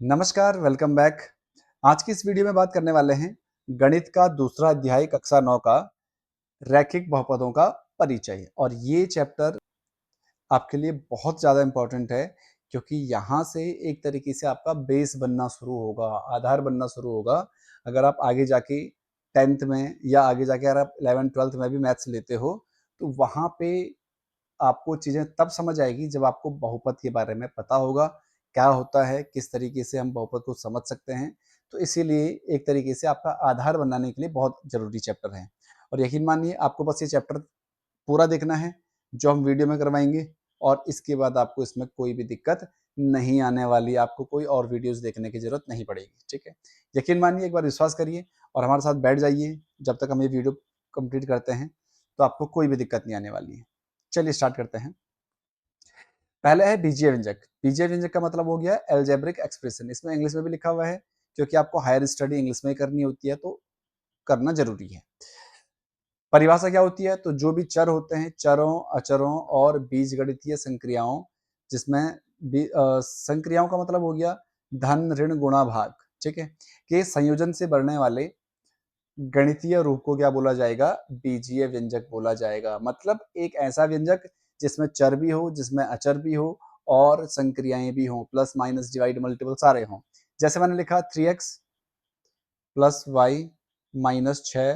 नमस्कार, welcome back. आज की इस वीडियो में बात करने वाले हैं गणित का दूसरा अध्याय कक्षा 9 का रैखिक बहुपदों का परिचय। और ये चैप्टर आपके लिए बहुत ज़्यादा इम्पोर्टेंट है क्योंकि यहाँ से एक तरीके से आपका बेस बनना शुरू होगा, आधार बनना शुरू होगा। अगर आप आगे जाके 10th में या आगे जाके अगर आप 11th-12th में भी मैथ्स लेते हो तो वहाँ पे आपको चीज़ें तब समझ आएगी जब आपको बहुपद के बारे में पता होगा, क्या होता है, किस तरीके से हम बहुपद को समझ सकते हैं। तो इसीलिए एक तरीके से आपका आधार बनाने के लिए बहुत ज़रूरी चैप्टर है। और यकीन मानिए आपको बस ये चैप्टर पूरा देखना है, जो हम वीडियो में करवाएँगे, और इसके बाद आपको इसमें कोई भी दिक्कत नहीं आने वाली, आपको कोई और वीडियोज़ देखने की ज़रूरत नहीं पड़ेगी, ठीक है? यकीन मानिए, एक बार विश्वास करिए और हमारे साथ बैठ जाइए, जब तक हम ये वीडियो कंप्लीट करते हैं, तो आपको कोई भी दिक्कत नहीं आने वाली है। चलिए स्टार्ट करते हैं। पहला है बीजीय व्यंजक। बीजीय व्यंजक का मतलब हो गया अलजेब्रिक एक्सप्रेशन। इसमें इंग्लिश में भी लिखा हुआ है क्योंकि आपको हायर स्टडी इंग्लिश में ही करनी होती है, तो करना जरूरी है। परिभाषा क्या होती है? तो जो भी चर होते हैं, चरों, अचरों और बीजगणितीय संक्रियाओं, जिसमें संक्रियाओं का मतलब हो गया धन, ऋण, गुणा, भाग, ठीक है, के संयोजन से बढ़ने वाले गणितीय रूप को क्या बोला जाएगा? बीजीय व्यंजक बोला जाएगा। मतलब एक ऐसा व्यंजक जिसमें चर भी हो, जिसमें अचर भी हो और संक्रियाएं भी हों, प्लस माइनस डिवाइड मल्टीपल सारे हों। जैसे मैंने लिखा 3x प्लस वाई माइनस 6,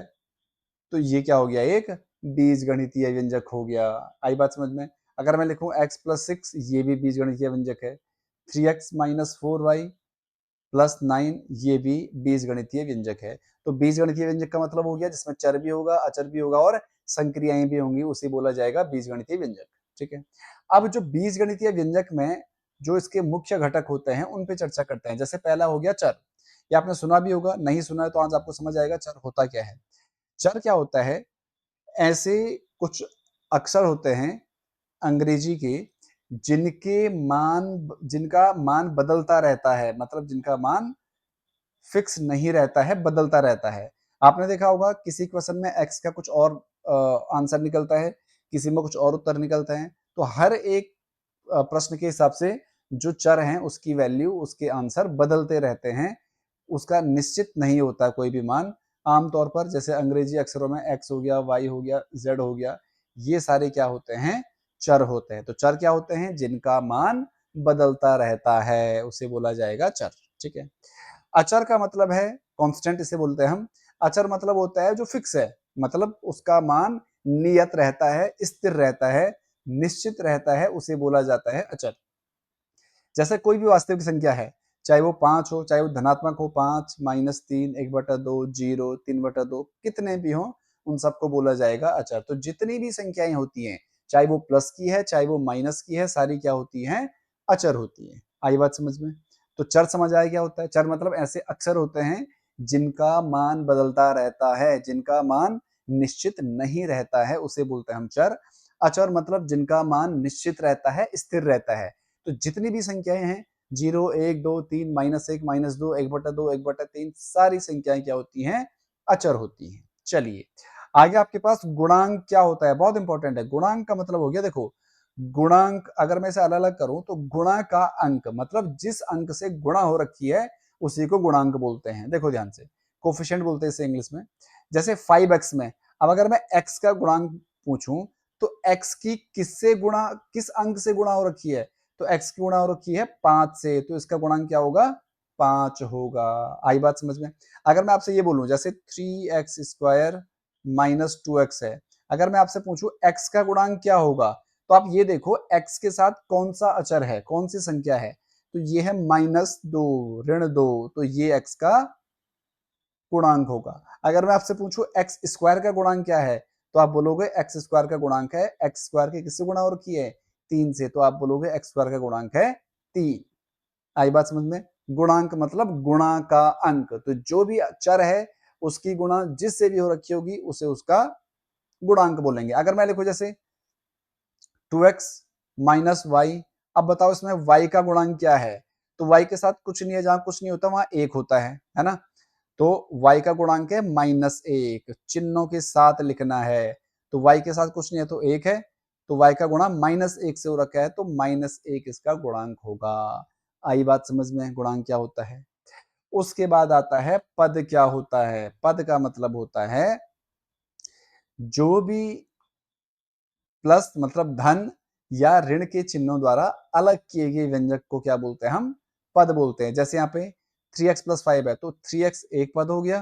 तो ये क्या हो गया? एक बीजगणितीय व्यंजक हो गया। आई बात समझ में? अगर मैं लिखूं x प्लस 6, ये भी बीजगणितीय व्यंजक है। 3x माइनस 4y प्लस 9, ये भी बीजगणितीय व्यंजक है। तो बीजगणितीय व्यंजक का मतलब हो गया जिसमें चर भी होगा, अचर भी होगा और संक्रियाएं भी होंगी, उसे बोला जाएगा बीजगणितीय व्यंजक, ठीक है। अब जो बीजगणितीय व्यंजक में जो इसके मुख्य घटक होते हैं उन पे चर्चा करते हैं। जैसे पहला हो गया चर। ये आपने सुना भी होगा, नहीं सुना है तो आज आपको समझ आएगा चर होता क्या है। चर क्या होता है? ऐसे कुछ अक्षर होते हैं अंग्रेजी के जिनका मान बदलता रहता है, मतलब जिनका मान फिक्स नहीं रहता है, बदलता रहता है। आपने देखा होगा किसी क्वेश्चन में एक्स का कुछ और आंसर निकलता है, किसी में कुछ और उत्तर निकलता है। तो हर एक प्रश्न के हिसाब से जो चर हैं उसकी वैल्यू, उसके आंसर बदलते रहते हैं। उसका निश्चित नहीं होता कोई भी मान। आमतौर पर जैसे अंग्रेजी अक्षरों में एक्स हो गया, वाई हो गया, जेड हो गया, ये सारे क्या होते हैं? चर होते हैं। तो चर क्या होते हैं? जिनका मान बदलता रहता है, उसे बोला जाएगा चर, ठीक है। अचर का मतलब है कांस्टेंट, इसे बोलते हैं हम। अचर मतलब होता है जो फिक्स है, मतलब उसका मान नियत रहता है, स्थिर रहता है, निश्चित रहता है, उसे बोला जाता है अचर। जैसे कोई भी वास्तविक संख्या है, चाहे वो 5 हो, चाहे वो धनात्मक हो, 5 माइनस 3, 1/2, 0, 3/2, कितने भी हो, उन सबको बोला जाएगा अचर। तो जितनी भी संख्याएं होती हैं, चाहे वो प्लस की है, चाहे वो माइनस की है, सारी क्या होती हैं? अचर होती है। आई बात समझ में? तो चर समझ आया क्या होता है? चर मतलब ऐसे अक्षर होते हैं जिनका मान बदलता रहता है, जिनका मान निश्चित नहीं रहता है, उसे बोलते हैं हम चर। अचर मतलब जिनका मान निश्चित रहता है, स्थिर रहता है। तो जितनी भी संख्याएं हैं, 0, 1, 2, 3, -1, -2, 1/2, 1/3, सारी संख्याएं क्या होती हैं? अचर होती हैं। चलिए आगे आपके पास गुणांक क्या होता है? बहुत इंपॉर्टेंट है। गुणांक का मतलब हो गया, देखो, गुणांक अगर मैं इसे अलग अलग करूं तो गुणा का अंक, मतलब जिस अंक से गुणा हो रखी है उसी को गुणांक बोलते हैं। देखो ध्यान से, कोफिशिएंट बोलते हैं इसे इंग्लिश में। जैसे 5x में अब अगर मैं x का गुणांक पूछूं तो x की किससे गुणा, किस अंक से गुणा हो रखी है? तो x की गुणा हो रखी है 5 से, तो इसका गुणांक क्या होगा? 5 होगा। आई बात समझ में? अगर मैं आपसे ये बोलूं जैसे 3x² माइनस 2x है, अगर मैं आपसे पूछूं x का गुणांक क्या होगा, तो आप ये देखो x के साथ कौन सा अचर है, कौन सी संख्या है? तो ये है -2, -2, तो ये x का गुणांक होगा। अगर मैं आपसे पूछूं एक्स स्क्वायर का गुणांक क्या है, तो आप बोलोगे एक्स स्क्वायर का गुणांक है, एक्स स्क्वायर के किससे गुणा हो रखी है? 3 से, तो आप बोलोगे एक्स स्क्वायर का गुणांक है 3। आई बात समझ में? गुणांक मतलब गुणा का अंक। तो जो भी चर है उसकी गुणा जिससे भी हो रखी होगी उसे उसका गुणांक बोलेंगे। अगर मैं लिखूं जैसे 2x माइनस वाई, अब बताओ इसमें y का गुणांक क्या है? तो y के साथ कुछ नहीं है, जहां कुछ नहीं होता वहां 1 होता है ना? तो y का गुणांक है -1, चिन्हों के साथ लिखना है। तो y के साथ कुछ नहीं है तो 1 है, तो y का गुणा -1 से हो रखा है, तो -1 इसका गुणांक होगा। आई बात समझ में? गुणांक क्या होता है। उसके बाद आता है पद क्या होता है। पद का मतलब होता है जो भी प्लस मतलब धन या ऋण के चिन्हों द्वारा अलग किए गए व्यंजक को क्या बोलते हैं, हम पद बोलते हैं। जैसे यहाँ पे 3x + 5 है तो 3x एक पद हो गया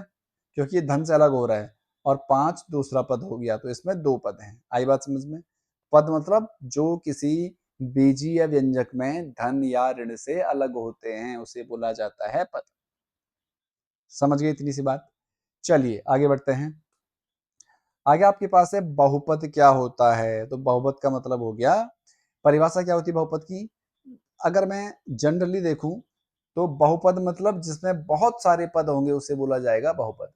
क्योंकि ये धन से अलग हो रहा है, और 5 दूसरा पद हो गया, तो इसमें 2 पद हैं। आई बात समझ में? पद मतलब जो किसी बीजीय व्यंजक में धन या ऋण से अलग होते हैं उसे बोला जाता है पद। समझ गए इतनी सी बात? चलिए आगे बढ़ते हैं। आगे आपके पास है बहुपद क्या होता है। तो बहुपद का मतलब हो गया, परिभाषा क्या होती है बहुपद की। अगर मैं जनरली देखूं तो बहुपद मतलब जिसमें बहुत सारे पद होंगे उसे बोला जाएगा बहुपद।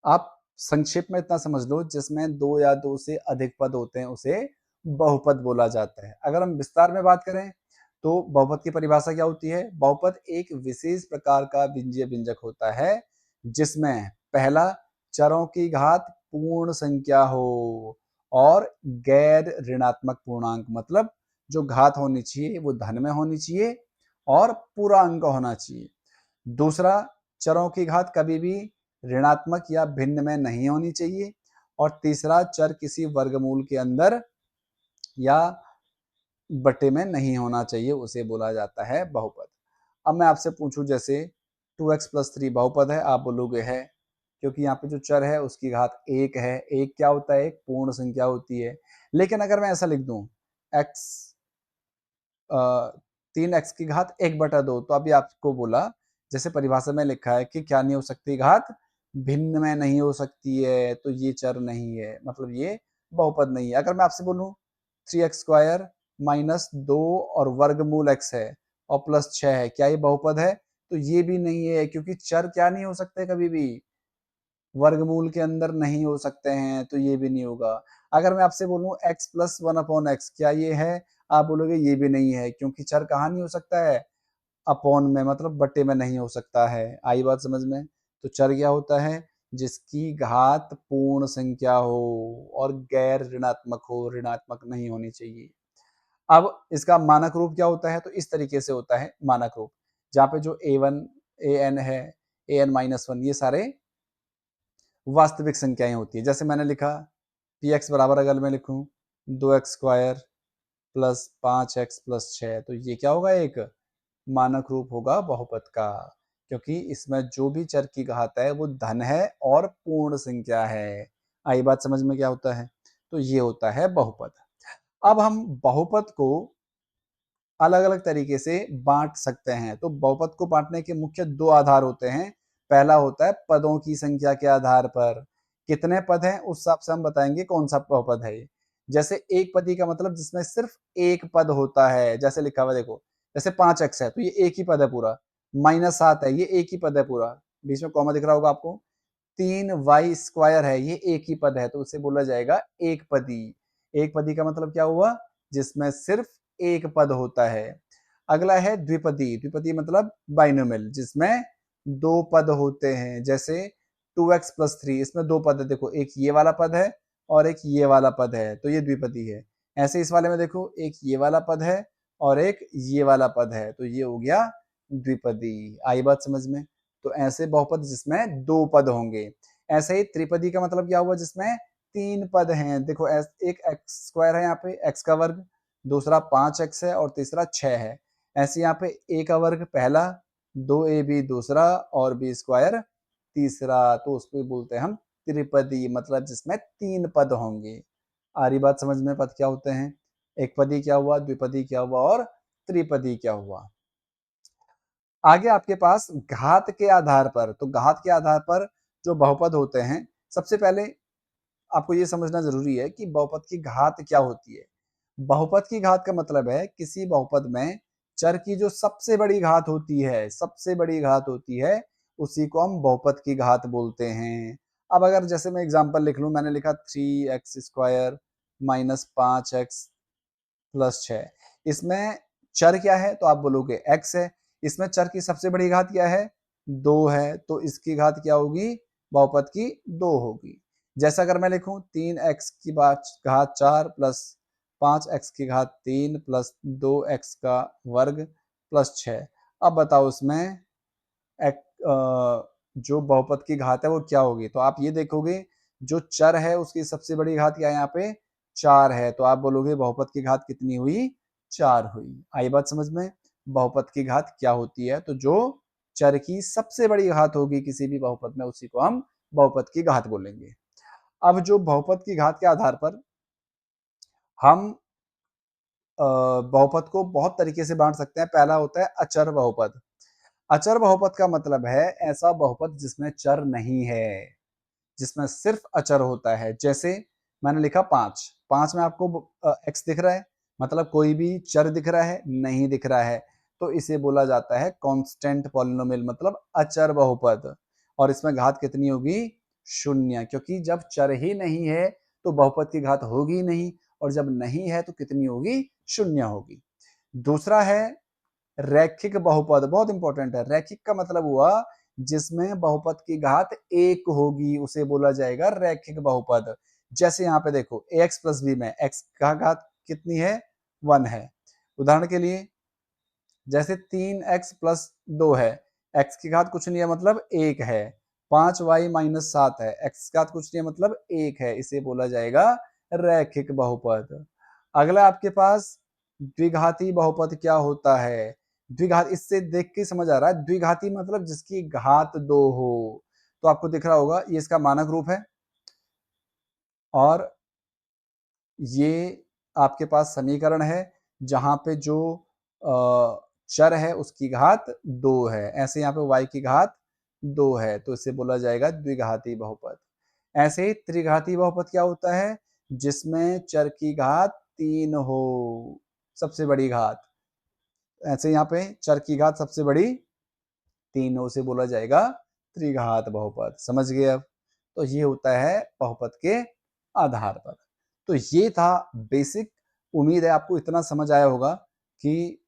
आप संक्षेप में इतना समझ लो, जिसमें 2 या 2 से अधिक पद होते हैं उसे बहुपद बोला जाता है। अगर हम विस्तार में बात करें तो बहुपद की परिभाषा क्या होती है। बहुपद एक विशेष प्रकार का विजीय व्यंजक होता है जिसमें पहला चरों की घात पूर्ण संख्या हो और गैर ऋणात्मक पूर्णांक, मतलब जो घात होनी चाहिए वो धन में होनी चाहिए और पूरा अंक होना चाहिए। दूसरा, चरों की घात कभी भी ऋणात्मक या भिन्न में नहीं होनी चाहिए। और तीसरा, चर किसी वर्गमूल के अंदर या बटे में नहीं होना चाहिए, उसे बोला जाता है बहुपद। अब मैं आपसे पूछूं, जैसे 2x + 3 बहुपद है, आप बोलोगे है क्योंकि यहाँ पे जो चर है उसकी घात 1 है। 1 क्या होता है, एक पूर्ण संख्या होती है। लेकिन अगर मैं ऐसा लिख दूं x 3x की घात 1/2, तो अभी आपको बोला जैसे परिभाषा में लिखा है कि क्या नहीं हो सकती, घात भिन्न में नहीं हो सकती है, तो ये चर नहीं है, मतलब ये बहुपद नहीं है। अगर मैं आपसे बोलूं 3x² - 2 और वर्गमूल x है और +6 है, क्या ये बहुपद है? तो ये भी नहीं है, क्योंकि चर क्या नहीं हो सकते, कभी भी वर्गमूल के अंदर नहीं हो सकते हैं, तो ये भी नहीं होगा। अगर मैं आपसे बोलूं x + 1/x, क्या ये है? आप बोलोगे ये भी नहीं है, क्योंकि चर कहाँ नहीं हो सकता है, अपॉन में, मतलब बट्टे में नहीं हो सकता है। आई बात समझ में? तो चर क्या होता है, जिसकी घात पूर्ण संख्या हो और गैर ऋणात्मक हो, ऋणात्मक नहीं होनी चाहिए। अब इसका मानक रूप क्या होता है, तो इस तरीके से होता है मानक रूप, जहाँ पे जो a1 an है, an-1, ये सारे वास्तविक संख्याएं होती है। जैसे मैंने लिखा px बराबर, अगर मैं लिखूं 2x² + 5x + 6, तो ये क्या होगा, एक मानक रूप होगा बहुपद का, क्योंकि इसमें जो भी चर की घात है वो धन है और पूर्ण संख्या है। आई बात समझ में? क्या होता है, तो ये होता है बहुपद। अब हम बहुपद को अलग अलग तरीके से बांट सकते हैं। तो बहुपद को बांटने के मुख्य 2 आधार होते हैं। पहला होता है पदों की संख्या के आधार पर, कितने पद हैं उस हिसाब से हम बताएंगे कौन सा बहुपद है ये। जैसे एक पदी का मतलब जिसमें सिर्फ एक पद होता है, जैसे लिखा हुआ देखो, जैसे 5x है तो ये एक ही पद है पूरा। -7 है, ये एक ही पद है पूरा, बीच में कॉमा दिख रहा होगा आपको। 3y² है, ये एक ही पद है, तो उसे बोला जाएगा एक पदी। एक पदी का मतलब क्या हुआ, जिसमें सिर्फ एक पद होता है। अगला है द्विपदी। द्विपदी मतलब बाइनोमियल, जिसमें 2 पद होते हैं। जैसे 2x + 3, इसमें 2 पद है, देखो एक ये वाला पद है और एक ये वाला पद है, तो ये द्विपदी है। ऐसे इस वाले में देखो, एक ये वाला पद है और एक ये वाला पद है, तो ये हो गया द्विपदी। आई बात समझ में? तो ऐसे बहुपद जिसमें 2 पद होंगे। ऐसे ही त्रिपदी का मतलब क्या हुआ, जिसमें 3 पद हैं। देखो एक x² है, यहाँ पे x का वर्ग, दूसरा 5x है और तीसरा 6 है। ऐसे यहाँ पे a का वर्ग पहला, 2ab दूसरा और b² तीसरा, तो उसको बोलते हैं हम त्रिपदी, मतलब जिसमें 3 पद होंगे। आ रही बात समझ में? पद क्या होते हैं, एक पदी क्या हुआ, द्विपदी क्या हुआ और त्रिपदी क्या हुआ। आगे आपके पास घात के आधार पर, तो घात के आधार पर जो बहुपद होते हैं, सबसे पहले आपको ये समझना जरूरी है कि बहुपद की घात क्या होती है। बहुपद की घात का मतलब है किसी बहुपद में चर की जो सबसे बड़ी घात होती है, सबसे बड़ी घात होती है, उसी को हम बहुपद की घात बोलते हैं। अब अगर जैसे मैं एग्जांपल लिख लूं, मैंने लिखा 3x² - 5x + 6, इसमें चर क्या है, तो आप बोलोगे x है। इसमें चर की सबसे बड़ी घात क्या है, 2 है, तो इसकी घात क्या होगी, बहुपद की 2 होगी। जैसा अगर मैं लिखूं 3x की घात 4 + 5x की घात 3 + 2x का वर्ग प्लस 6। अब बताओ उसमें जो बहुपद की घात है वो क्या होगी? तो आप ये देखोगे जो चर है उसकी सबसे बड़ी घात क्या है यहाँ पे? 4 है। तो आप बोलोगे बहुपद की घात कितनी हुई? 4 हुई। आई बात समझ में? बहुपद की घात क्या होती है? तो जो चर की सबसे बड़ी घात होगी किसी भी बहुपद में उसी को हम बहुपद की घात बोलेंगे। अब जो बहुपद की घात के आधार पर हम बहुपद को बहुत तरीके से बांट सकते हैं। पहला होता है अचर बहुपद। अचर बहुपद का मतलब है ऐसा बहुपद जिसमें चर नहीं है, जिसमें सिर्फ अचर होता है। जैसे मैंने लिखा 5, 5 में आपको एक्स दिख रहा है, मतलब कोई भी चर दिख रहा है? नहीं दिख रहा है। तो इसे बोला जाता है कांस्टेंट पॉलिनोमियल, मतलब अचर बहुपद। और इसमें घात कितनी होगी? 0, क्योंकि जब चर ही नहीं है तो बहुपद की घात होगी ही नहीं, और जब नहीं है तो कितनी होगी? 0 होगी। दूसरा है रैखिक बहुपद। बहुत इंपॉर्टेंट है। रैखिक का मतलब हुआ जिसमें बहुपद की घात 1 होगी, उसे बोला जाएगा रैखिक बहुपद। जैसे यहाँ पे देखो ax प्लस b में x का घात कितनी है? 1 है। उदाहरण के लिए जैसे 3x प्लस 2 है, x की घात कुछ नहीं है मतलब 1 है। 5y माइनस 7 है, x की घात कुछ नहीं है मतलब 1 है। इसे बोला जाएगा रैखिक बहुपद। अगला आपके पास द्विघाती बहुपद क्या होता है? द्विघात, इससे देख के समझ आ रहा है, द्विघाती मतलब जिसकी घात 2 हो। तो आपको दिख रहा होगा ये इसका मानक रूप है, और ये आपके पास समीकरण है जहां पे जो चर है उसकी घात 2 है। ऐसे यहाँ पे y की घात 2 है, तो इसे बोला जाएगा द्विघाती बहुपद। ऐसे ही त्रिघाती बहुपद क्या होता है? जिसमें चर की घात 3 हो, सबसे बड़ी घात। ऐसे यहाँ पे चर की घात सबसे बड़ी 3 हो, उसे बोला जाएगा त्रिघात बहुपद। समझ गए अब? तो ये होता है बहुपद के आधार पर। तो ये था बेसिक। उम्मीद है आपको इतना समझ आया होगा कि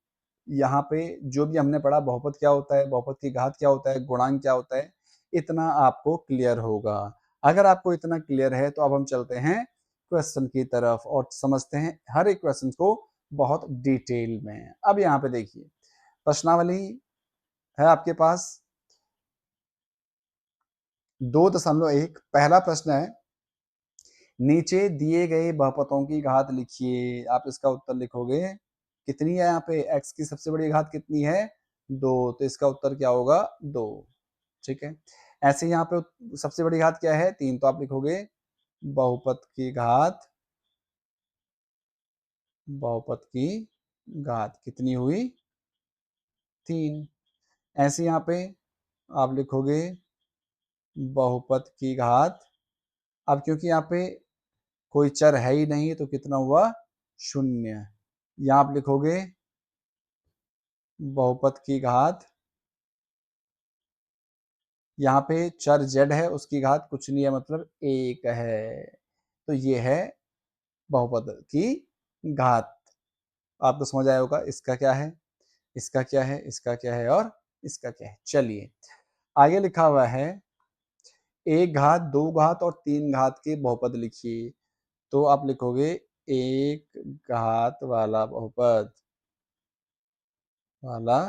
यहाँ पे जो भी हमने पढ़ा, बहुपद क्या होता है, बहुपद की घात क्या होता है, गुणांक क्या होता है, इतना आपको क्लियर होगा। अगर आपको इतना क्लियर है तो अब हम चलते हैं क्वेश्चन की तरफ और समझते हैं हर एक क्वेश्चन को बहुत डिटेल में। अब यहाँ पे देखिए प्रश्नावली है आपके पास 2.1। पहला प्रश्न है नीचे दिए गए बहुपदों की घात लिखिए। आप इसका उत्तर लिखोगे। कितनी है यहाँ पे? x की सबसे बड़ी घात कितनी है? 2। तो इसका उत्तर क्या होगा? 2। ठीक है। ऐसे यहाँ पे सबसे बड़ी घात क्या है? 3। तो आप लिखोगे बहुपद की घात, बहुपद की घात कितनी हुई? 3। ऐसे यहाँ पे आप लिखोगे बहुपद की घात। अब क्योंकि यहाँ पे कोई चर है ही नहीं तो कितना हुआ? 0। यहाँ आप लिखोगे बहुपद की घात, यहाँ पे चर z है उसकी घात कुछ नहीं है मतलब 1 है। तो ये है बहुपद की घात। आपको समझ आया होगा इसका क्या है, इसका क्या है, इसका क्या है और इसका क्या है। चलिए आगे लिखा हुआ है 1 घात, 2 घात और 3 घात के बहुपद लिखिए। तो आप लिखोगे 1 घात वाला बहुपद वाला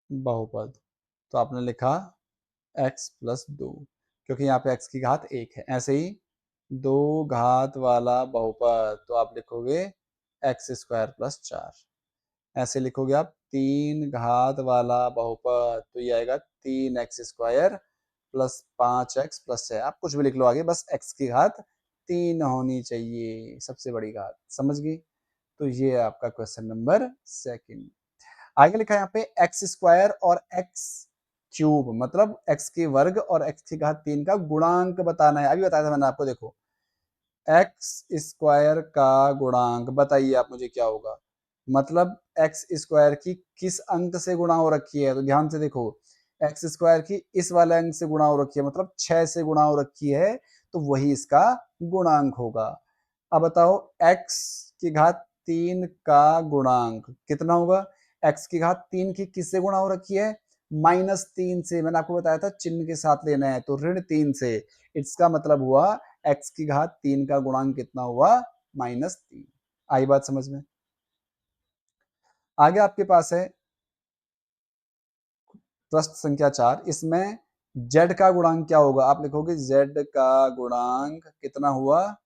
बहुपद। तो आपने लिखा x प्लस 2, क्योंकि यहाँ पे x की घात 1 है। ऐसे ही 2 घात वाला बहुपद, तो आप लिखोगे एक्स स्क्वायर प्लस 4। ऐसे लिखोगे आप 3 घात वाला बहुपद, तो ये आएगा 3x square plus 5x plus 6। आप कुछ भी लिख लो आगे, बस x की घात 3 होनी चाहिए, सबसे बड़ी घात। समझ गई? तो ये है आपका क्वेश्चन नंबर 2। आगे लिखा है यहाँ पे एक्स स्क्वायर और एक्स क्यूब, मतलब एक्स के वर्ग और एक्स की घात 3 का गुणांक बताना है। अभी बताया था मैंने आपको। देखो एक्स स्क्वायर का गुणांक बताइए आप मुझे क्या होगा? मतलब एक्स स्क्वायर की किस अंक से गुणा हो रखी है? तो ध्यान से देखो, एक्स स्क्वायर की इस वाले अंक से गुणा हो रखी है, मतलब 6 से गुणा हो रखी है, तो वही इसका गुणांक होगा। अब बताओ एक्स की घात 3 का गुणांक कितना होगा? एक्स की घात 3 की किससे गुणा हो रखी है? -3 से। मैंने आपको बताया था चिन्ह के साथ लेना है, तो ऋण 3 से। इसका मतलब हुआ एक्स की घात 3 का गुणांक कितना हुआ? -3। आई बात समझ में? आगे आपके पास है प्रश्न संख्या 4। इसमें z का गुणांक क्या होगा? आप लिखोगे z का गुणांक कितना हुआ?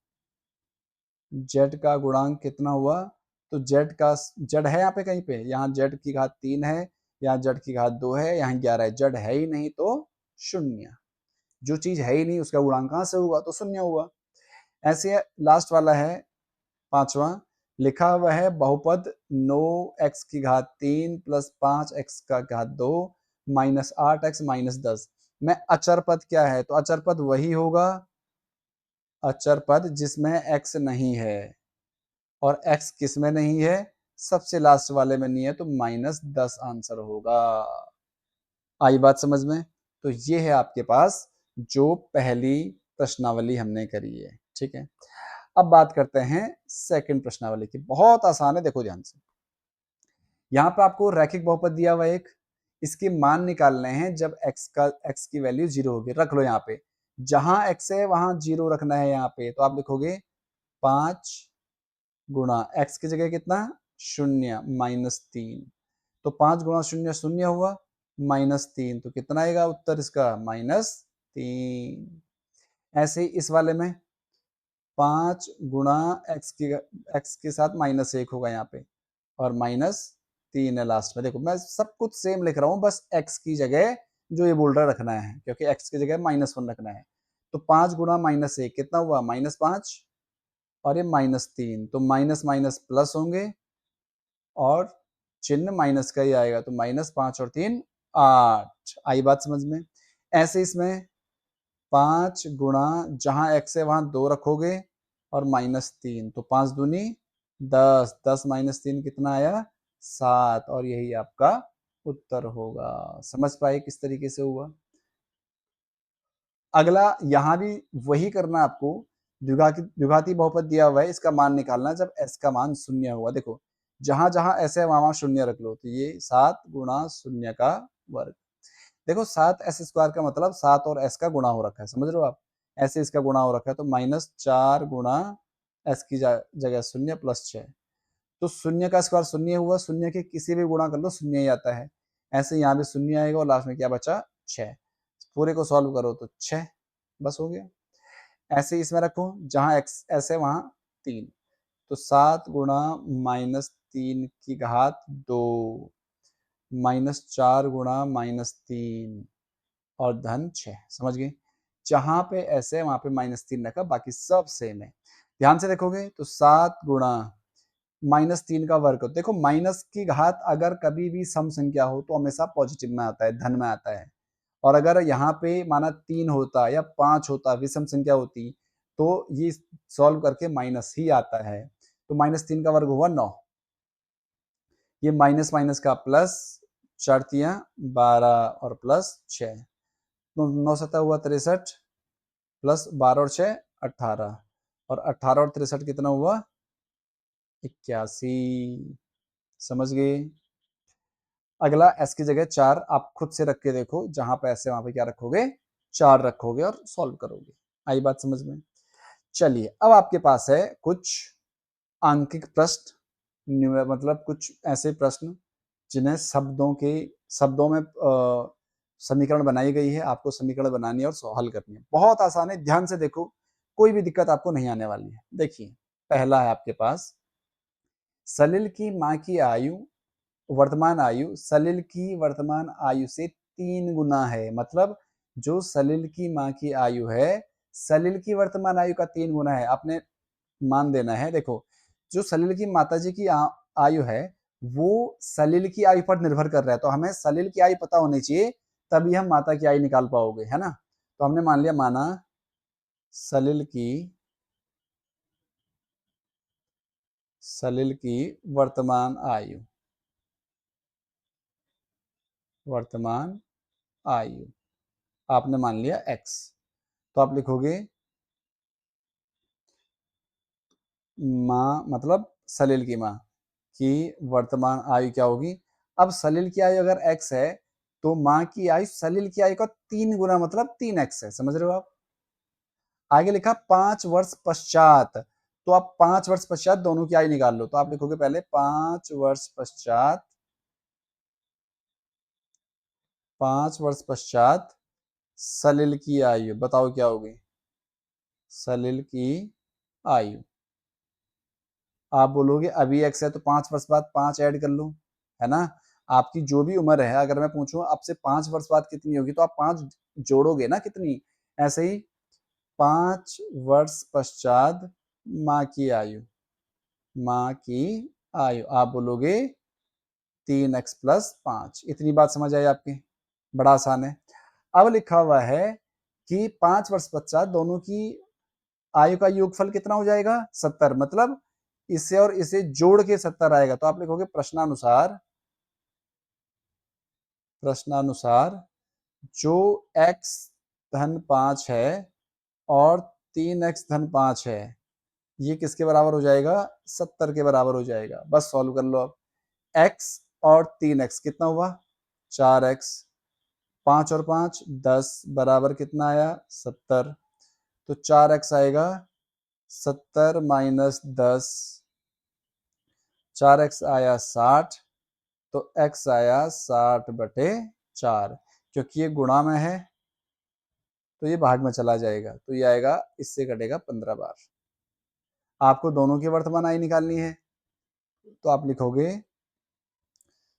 z का गुणांक कितना हुआ? तो z है यहाँ पे कहीं पे? यहाँ z की घात 3 है, यहाँ z की घात 2 है, यहाँ 11 है। z है ही नहीं तो शून्य। जो चीज है ही नहीं उसका गुणांक कहाँ से होगा? तो शून्य हुआ। ऐसे लास्ट वाला है 5वां। लिखा हुआ है बहुपद 9x की घात 3 प्लस 5x का घात 2 माइनस 8x माइनस 10 में अचर पद क्या है? तो अचर पद वही होगा अचर पद जिसमें x नहीं है। और x किस में नहीं है? सबसे लास्ट वाले में नहीं है, तो माइनस 10 आंसर होगा। आई बात समझ में? तो ये है आपके पास जो पहली प्रश्नावली हमने करी है। ठीक है, अब बात करते हैं सेकंड प्रश्नावली की। बहुत आसान है, देखो ध्यान से। यहाँ पे आपको रैखिक बहुपद दिया हुआ एक, इसके मान निकालने हैं जब x की वैल्यू 0 होगी। रख लो यहाँ पे, जहां x है वहां 0 रखना है। यहाँ पे तो आप लिखोगे 5 गुणा x की जगह कितना? 0 माइनस 3। तो 5 गुणा 0 0 हुआ, माइनस 3। तो कितना आएगा उत्तर इसका? माइनस 3। ऐसे ही इस वाले में 5 गुणा x के साथ माइनस 1 होगा यहाँ पे, और माइनस 3 है लास्ट में। देखो मैं सब कुछ सेम लिख रहा हूँ, बस x की जगह जो ये बोल्डर रखना है, क्योंकि x की जगह -1 रखना है। तो 5 गुणा -1 कितना हुआ? -5, और ये -3। तो माइनस माइनस प्लस होंगे और चिन्ह माइनस का ही आएगा। तो -5 और 3 8। आई बात समझ में? ऐसे इसमें 5 गुणा जहां x है वहां 2 रखोगे और -3। तो 5 दूनी 10, 10 माइनस 3 कितना आया? 7। और यही आपका उत्तर होगा। समझ पाए किस तरीके से हुआ? अगला यहां भी वही करना आपको। द्विघाती बहुपद दिया हुआ है, इसका मान निकालना जब s का मान 0 हुआ। देखो जहां जहां s है वहां 0 रख लो। तो ये 7 गुणा 0 का वर्ग। देखो 7s² का मतलब 7 और s का गुणा हो रखा है, समझ रहे हो आप? ऐसे इसका गुणा हो रखा है। तो -4 गुणा s की जगह 0 प्लस 6। तो 0 का स्क्वायर 0 हुआ, 0 के किसी भी गुणा कर लो 0 ही आता है। ऐसे यहाँ भी 0 आएगा और लास्ट में क्या बचा? 6। पूरे को सॉल्व करो तो 6, बस हो गया। ऐसे इसमें रखो जहां x ऐसे वहां 3। तो 7 गुणा -3 की घात 2 -4 गुणा -3 और धन 6। समझ गए? जहां पे ऐसे वहां पे -3 रखा, बाकी सब सेम है। ध्यान से देखोगे तो 7 गुणा -3 का वर्ग। देखो माइनस की घात अगर कभी भी सम संख्या हो तो हमेशा पॉजिटिव में आता है, धन में आता है। और अगर यहाँ पे माना 3 होता या 5 होता, विषम संख्या होती, तो ये सॉल्व करके माइनस ही आता है। तो -3 का वर्ग हुआ 9। ये माइनस माइनस का प्लस, 4 तियां 12 और प्लस 6। तो 9 7 हुआ 63, प्लस 12 और 6 18, और 18 और 63 कितना हुआ? 81। समझ गए? अगला s की जगह 4 आप खुद से रख के देखो, जहां पे ऐसे वहां पे क्या रखोगे? 4 रखोगे और सॉल्व करोगे। आई बात समझ में? चलिए अब आपके पास है कुछ आंकिक प्रश्न, मतलब कुछ ऐसे प्रश्न जिन्हें शब्दों में समीकरण बनाई गई है। आपको समीकरण बनानी है और हल करनी है। बहुत आसान है, ध्यान से देखो, कोई भी दिक्कत आपको नहीं आने वाली है। देखिए पहला है आपके पास, सलिल की माँ की आयु, वर्तमान आयु सलिल की वर्तमान आयु से 3 गुना है। मतलब जो सलिल की माँ की आयु है, सलिल की वर्तमान आयु का 3 गुना है। आपने मान देना है। देखो जो सलिल की माताजी की आयु है वो सलिल की आयु पर निर्भर कर रहा है, तो हमें सलिल की आयु पता होनी चाहिए, तभी हम माता की आयु निकाल पाओगे, है ना? तो हमने मान लिया, माना सलिल की वर्तमान आयु आपने मान लिया x। तो आप लिखोगे माँ मतलब सलिल की माँ की वर्तमान आयु क्या होगी? अब सलिल की आयु अगर x है तो माँ की आयु सलिल की आयु का 3 गुना, मतलब 3x है। समझ रहे हो आप? आगे लिखा 5 वर्ष पश्चात। तो आप 5 वर्ष पश्चात दोनों की आयु निकाल लो। तो आप लिखोगे पहले 5 वर्ष पश्चात सलिल की आयु, बताओ क्या होगी? सलिल की आयु, आप बोलोगे अभी x है तो 5 वर्ष बाद 5 ऐड कर लो, है ना? आपकी जो भी उम्र है, अगर मैं पूछूं आपसे 5 वर्ष बाद कितनी होगी, तो आप 5 जोड़ोगे ना कितनी। ऐसे ही 5 वर्ष पश्चात माँ की आयु, माँ की आयु आप बोलोगे 3x+5। इतनी बात समझ आई आपकी? बड़ा आसान है। अब लिखा हुआ है कि 5 वर्ष पश्चात दोनों की आयु का योगफल कितना हो जाएगा? 70। मतलब इसे और इसे जोड़ के 70 आएगा। तो आप लिखोगे प्रश्नानुसार जो x धन 5 है और 3x धन 5 है, ये किसके बराबर हो जाएगा? 70 के बराबर हो जाएगा। बस सॉल्व कर लो अब। x और 3x कितना हुआ? 4x। 5 और 5 10 बराबर कितना आया? 70। तो 4x आएगा 70 माइनस 10, 4x आया 60, तो x आया 60/4। क्योंकि ये गुणा में है तो ये भाग में चला जाएगा, तो ये आएगा, इससे कटेगा 15 बार। आपको दोनों की वर्तमान आयु निकालनी है, तो आप लिखोगे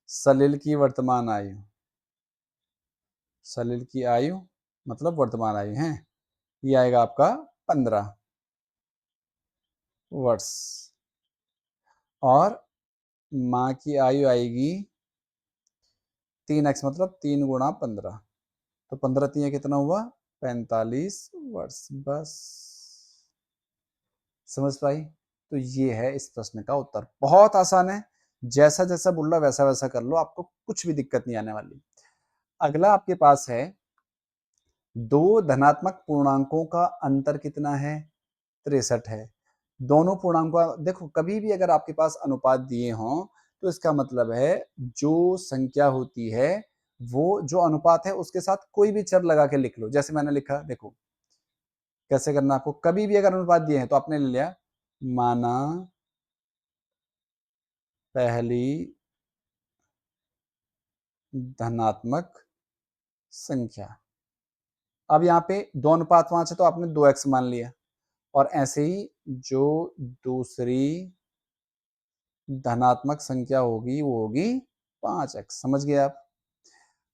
सलिल की वर्तमान आयु, सलिल की आयु मतलब वर्तमान आयु है, ये आएगा आपका 15 वर्ष। और माँ की आयु आएगी 3x मतलब 3 गुणा 15, तो 15 3 कितना हुआ? 45 वर्ष। बस समझ पाई? तो ये है इस प्रश्न का उत्तर। बहुत आसान है, जैसा जैसा बोल रहा वैसा वैसा कर लो, आपको कुछ भी दिक्कत नहीं आने वाली। अगला आपके पास है, दो धनात्मक पूर्णांकों का अंतर कितना है? 63 है। दोनों पूर्णांकों का देखो, कभी भी अगर आपके पास अनुपात दिए हों तो इसका मतलब है जो संख्या होती है वो जो अनुपात है उसके साथ कोई भी चर लगा के लिख लो। जैसे मैंने लिखा, देखो कैसे करना आपको। कभी भी अगर अनुपात दिए हैं तो आपने ले लिया, माना पहली धनात्मक संख्या। अब यहाँ पे 2:5 है तो आपने 2x मान लिया, और ऐसे ही जो दूसरी धनात्मक संख्या होगी वो होगी 5x। समझ गए आप?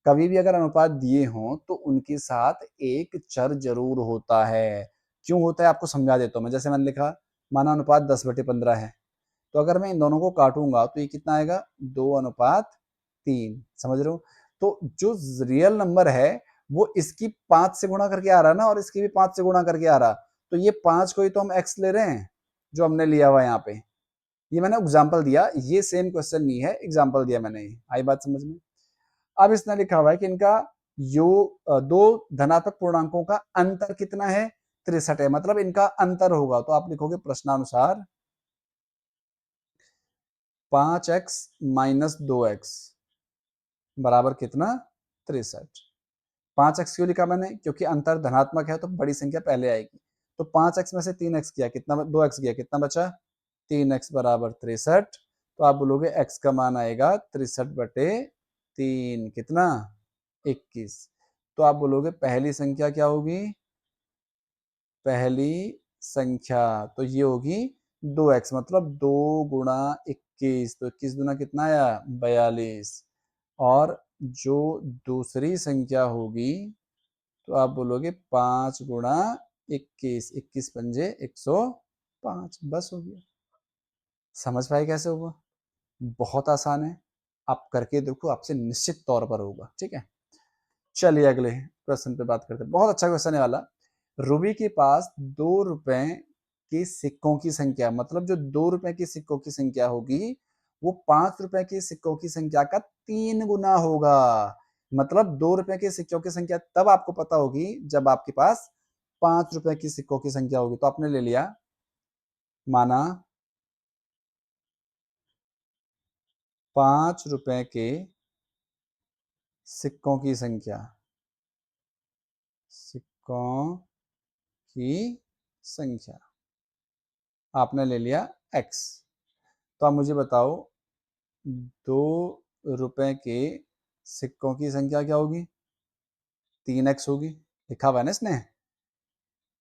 कभी भी अगर अनुपात दिए हों तो उनके साथ एक चर जरूर होता है। क्यों होता है आपको समझा देता हूं मैं। जैसे मैंने लिखा, माना अनुपात 10/15 है, तो अगर मैं इन दोनों को काटूंगा तो ये कितना आएगा? 2:3। समझ रहे हो? तो जो रियल नंबर है वो इसकी 5 से गुणा करके आ रहा है ना, और इसकी भी 5 से गुणा करके आ रहा, तो ये 5 को ही तो हम x ले रहे हैं जो हमने लिया हुआ यहाँ पे। ये मैंने एग्जाम्पल दिया, ये सेम क्वेश्चन नहीं है, एग्जाम्पल दिया मैंने। आई बात समझ में? अब इसने लिखा हुआ है कि इनका दो धनात्मक पूर्णांकों का अंतर कितना है? 63 है, मतलब इनका अंतर होगा। तो आप लिखोगे प्रश्नानुसार 5x माइनस 2x बराबर कितना? 63। 5x क्यों लिखा मैंने? क्योंकि अंतर धनात्मक है तो बड़ी संख्या पहले आएगी। तो 5x में से 3x गया कितना? 2x गया कितना बचा? 3x बराबर 63। तो आप बोलोगे x का मान आएगा 63/3 कितना? 21। तो आप बोलोगे पहली संख्या क्या होगी? पहली संख्या तो ये होगी 2x, मतलब 2 गुणा 21, तो 21 गुना कितना आया? 42। और जो दूसरी संख्या होगी तो आप बोलोगे 5 गुणा 21, 21 पंजे 105। बस हो गया। समझ पाए कैसे होगा? बहुत आसान है, आप करके देखो, आपसे निश्चित तौर पर होगा। ठीक है, चलिए अगले प्रश्न पे बात करते हैं। बहुत अच्छा क्वेश्चन है वाला। रूबी के पास 2 रुपए के सिक्कों की संख्या, मतलब जो 2 रुपए के सिक्कों की संख्या होगी वो 5 रुपए के सिक्कों की संख्या का 3 गुना होगा। मतलब 2 रुपए के सिक्कों की संख्या तब आपको पता होगी जब आपके पास 5 रुपए की सिक्कों की संख्या होगी। तो आपने ले लिया, माना 5 रुपए के सिक्कों की संख्या, सिक्कों की संख्या। आपने ले लिया x। तो आप मुझे बताओ 2 रुपए के सिक्कों की संख्या क्या होगी? 3x होगी। लिखा हुआ है ना इसने,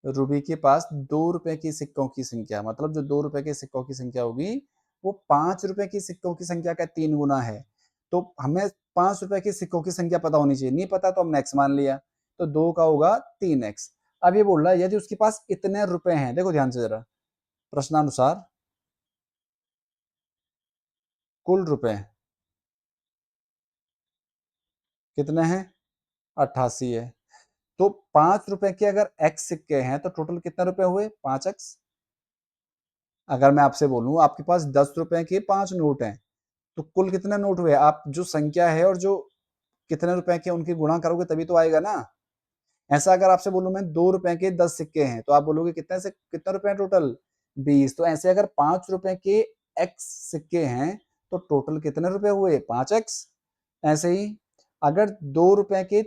रूबी के पास 2 रुपए की सिक्कों की संख्या, मतलब जो 2 रुपए के सिक्कों की संख्या होगी वो 5 रुपए की सिक्कों की संख्या का 3 गुना है। तो हमें 5 रुपए के सिक्कों की संख्या पता होनी चाहिए, नहीं पता तो हमने x मान लिया, तो 2 का होगा 3x। अब ये बोल रहा है यदि उसके पास इतने रुपए हैं, देखो ध्यान से जरा, प्रश्नानुसार कुल रुपए कितने हैं? 88 है। तो 5 रुपए के अगर x सिक्के हैं तो टोटल कितने रुपए हुए? 5x। अगर मैं आपसे बोलूं आपके पास 10 रुपए के 5 नोट हैं तो कुल कितने नोट हुए? आप जो संख्या है और जो कितने रुपए के उनकी गुणा करोगे तभी तो आएगा ना। ऐसा अगर आपसे बोलूं मैं 2 रुपए के 10 सिक्के हैं तो आप बोलोगे कितने से कितने रुपए हैं टोटल? 20। तो ऐसे अगर 5 रुपए के x सिक्के हैं तो टोटल कितने रुपए हुए? 5x। ऐसे ही अगर 2 रुपए के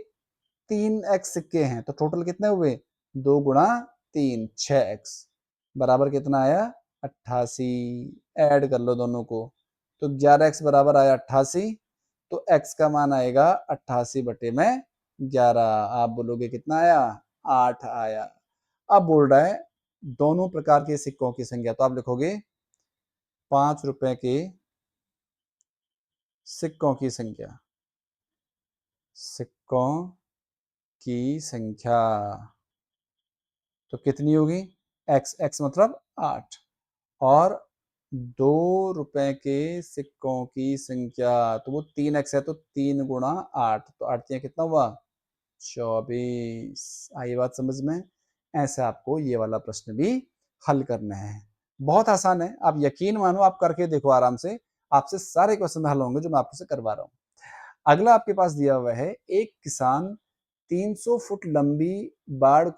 3x सिक्के हैं तो टोटल कितने हुए? 2 गुणा 3 6x बराबर कितना आया? 88। ऐड कर लो दोनों को, तो 11x बराबर आया 88। तो x का मान आएगा 88 बटे में 11। आप बोलोगे कितना आया? 8 आया। अब बोल रहा है दोनों प्रकार के सिक्कों की संख्या, तो आप लिखोगे 5 रुपए के सिक्कों की संख्या, सिक्कों की संख्या तो कितनी होगी? x, x मतलब 8। और 2 रुपए के सिक्कों की संख्या तो वो 3x है, तो 3 गुणा 8, तो 8 कितना हुआ? 24। आई बात समझ में? ऐसे आपको ये वाला प्रश्न भी हल करना है। बहुत आसान है, आप यकीन मानो, आप करके देखो आराम से, आपसे सारे क्वेश्चन हल होंगे जो मैं आपसे करवा रहा हूँ। अगला आपके पास दिया हुआ है, एक किसान 300 फुट लंबी बाड़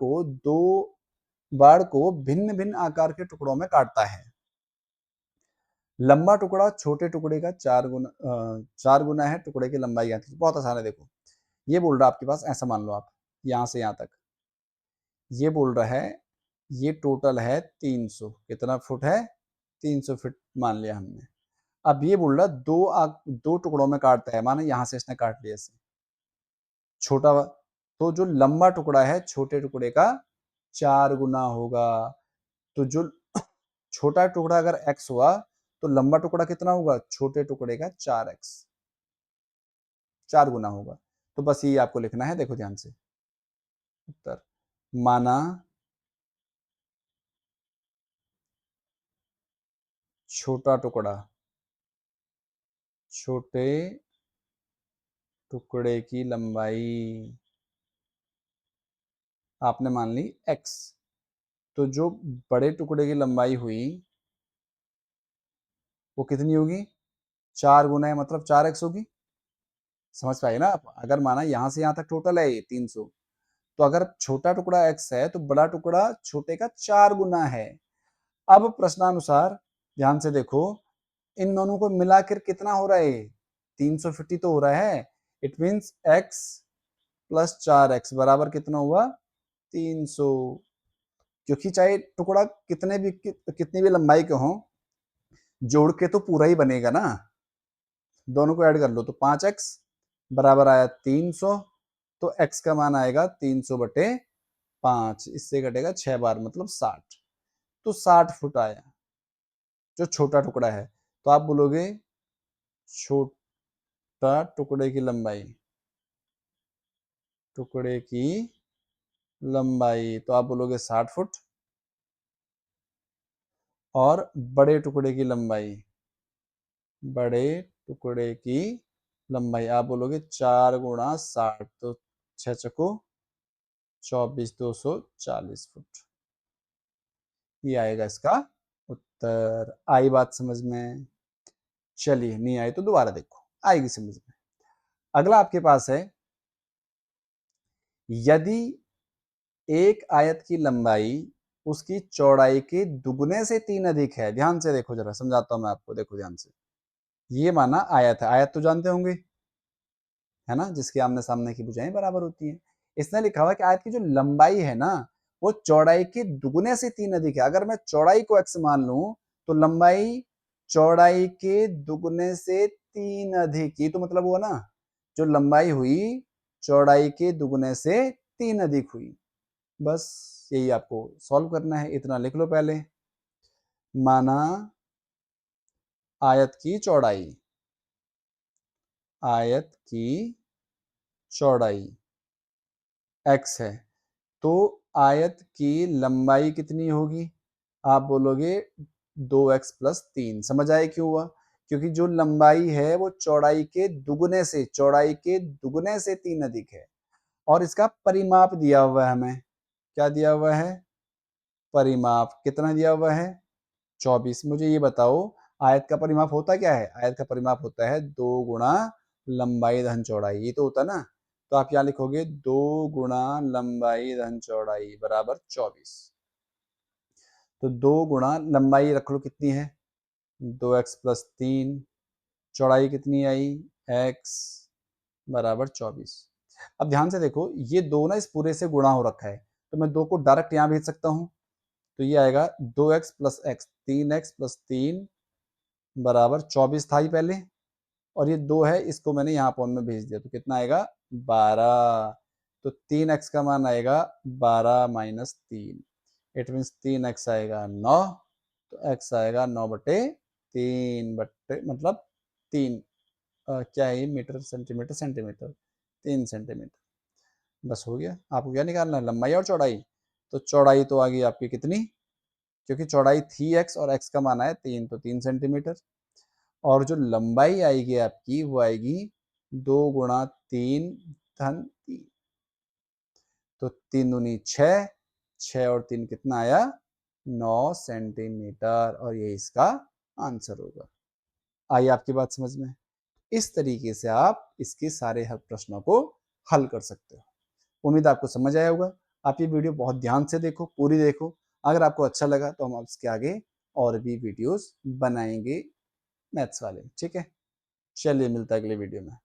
को भिन्न भिन्न आकार के टुकड़ों में काटता है। लंबा टुकड़ा छोटे टुकड़े का 4 गुना है टुकड़े की लंबाई आती है। बहुत आसान है, देखो ये बोल रहा है आपके पास, ऐसा मान लो आप यहां से यहां तक, ये बोल रहा है ये टोटल है 300, कितना फुट है? 300 फुट मान लिया हमने। अब ये बोल रहा दो टुकड़ों में काटता है, माना यहां से इसने काट लिया इसे छोटा, तो जो लंबा टुकड़ा है छोटे टुकड़े का 4 गुना होगा। तो जो छोटा टुकड़ा अगर x हुआ तो लंबा टुकड़ा कितना होगा? छोटे टुकड़े का 4x, 4 गुना होगा। तो बस ये आपको लिखना है, देखो ध्यान से उत्तर। माना छोटा टुकड़ा छोटे टुकड़े की लंबाई आपने मान ली x, तो जो बड़े टुकड़े की लंबाई हुई वो कितनी होगी? 4 गुना है, मतलब 4x होगी। समझ पाए ना आप? अगर माना यहां से यहां तक टोटल है ये 300, तो अगर छोटा टुकड़ा x है तो बड़ा टुकड़ा छोटे का 4 गुना है। अब प्रश्नानुसार ध्यान से देखो, इन दोनों को मिलाकर कितना हो रहा है? 350 तो हो रहा है। It means x plus 4x बराबर कितना हुआ? 300। क्योंकि चाहे टुकड़ा कितनी भी लंबाई के हो, जोड़ के तो पूरा ही बनेगा ना। दोनों को ऐड कर लो तो 5x बराबर आया 300। तो x का मान आएगा 300 बटे 5, इससे घटेगा 6 बार, मतलब 60। तो 60 फुट आया जो छोटा टुकड़ा है। तो आप बोलोगे छोटा टुकड़े की लंबाई तो आप बोलोगे 60 फुट, और बड़े टुकड़े की लंबाई आप बोलोगे 4 गुणा 60, तो 6 चको 24, 240 फुट। ये आएगा इसका उत्तर। आई बात समझ में? चलिए, नहीं आई तो दोबारा देखो, आएगी समझ में। अगला आपके पास है, यदि एक आयत की लंबाई उसकी चौड़ाई के दुगने से 3 अधिक है। ध्यान से देखो, जरा समझाता हूं मैं आपको, देखो ध्यान से। ये माना आयत है, आयत तो जानते होंगे है ना, जिसके आमने सामने की भुजाएं बराबर होती हैं। इसने लिखा हुआ कि आयत की जो लंबाई है ना वो चौड़ाई के दुगने से 3 अधिक है। अगर मैं चौड़ाई को x मान लूं तो लंबाई चौड़ाई के दुगने से 3 अधिक, ये तो मतलब हुआ ना, जो लंबाई हुई चौड़ाई के दुगने से 3 अधिक हुई। बस यही आपको सॉल्व करना है, इतना लिख लो पहले। माना आयत की चौड़ाई x है, तो आयत की लंबाई कितनी होगी? आप बोलोगे 2x प्लस 3। समझ आए क्यों हुआ? क्योंकि जो लंबाई है वो चौड़ाई के दुगने से 3 अधिक है, और इसका परिमाप दिया हुआ है हमें। क्या दिया हुआ है? परिमाप। कितना दिया हुआ है? 24। मुझे ये बताओ, आयत का परिमाप होता क्या है? आयत का परिमाप होता है 2 गुणा लंबाई धन चौड़ाई, ये तो होता है ना। तो आप यहाँ लिखोगे 2 गुणा लंबाई धन चौड़ाई बराबर 24। तो 2 गुणा लंबाई रख लो कितनी है? 2x plus 3। चौड़ाई कितनी आई? x बराबर 24। अब ध्यान से देखो, ये 2 ना इस पूरे से गुणा हो रखा है, तो मैं 2 को डायरेक्ट यहाँ भेज सकता हूँ। तो ये आएगा 2x plus x, 3x plus 3 बराबर 24 था ही पहले, और ये 2 है, इसको मैंने यहाँ पॉइंट में भेज दिया, तो कितना आएगा? 12। तो 3x का मान आएगा 12 माइनस 3। इट मीन्स 3x आएगा 9। तो x आएगा 9/3 बट्टे मतलब 3, क्या है ये, मीटर सेंटीमीटर सेंटीमीटर, 3 सेंटीमीटर। बस हो गया। आपको क्या निकालना है? लंबाई और चौड़ाई। तो चौड़ाई तो आ गई आपकी कितनी, क्योंकि चौड़ाई थी x और x का मान आया 3, तो 3 सेंटीमीटर। और जो लंबाई आएगी आपकी वो आएगी 2 गुणा 3 धन 3। तो 3 दूनी 6, 6 और 3 कितना आया? 9 सेंटीमीटर, और ये इसका आंसर होगा। आई आपकी बात समझ में? इस तरीके से आप इसके सारे हर प्रश्नों को हल कर सकते हो। उम्मीद आपको समझ आया होगा। आप ये वीडियो बहुत ध्यान से देखो, पूरी देखो। अगर आपको अच्छा लगा तो हम इसके आगे और भी वीडियोस बनाएंगे मैथ्स वाले। ठीक है, चलिए मिलता है अगले वीडियो में।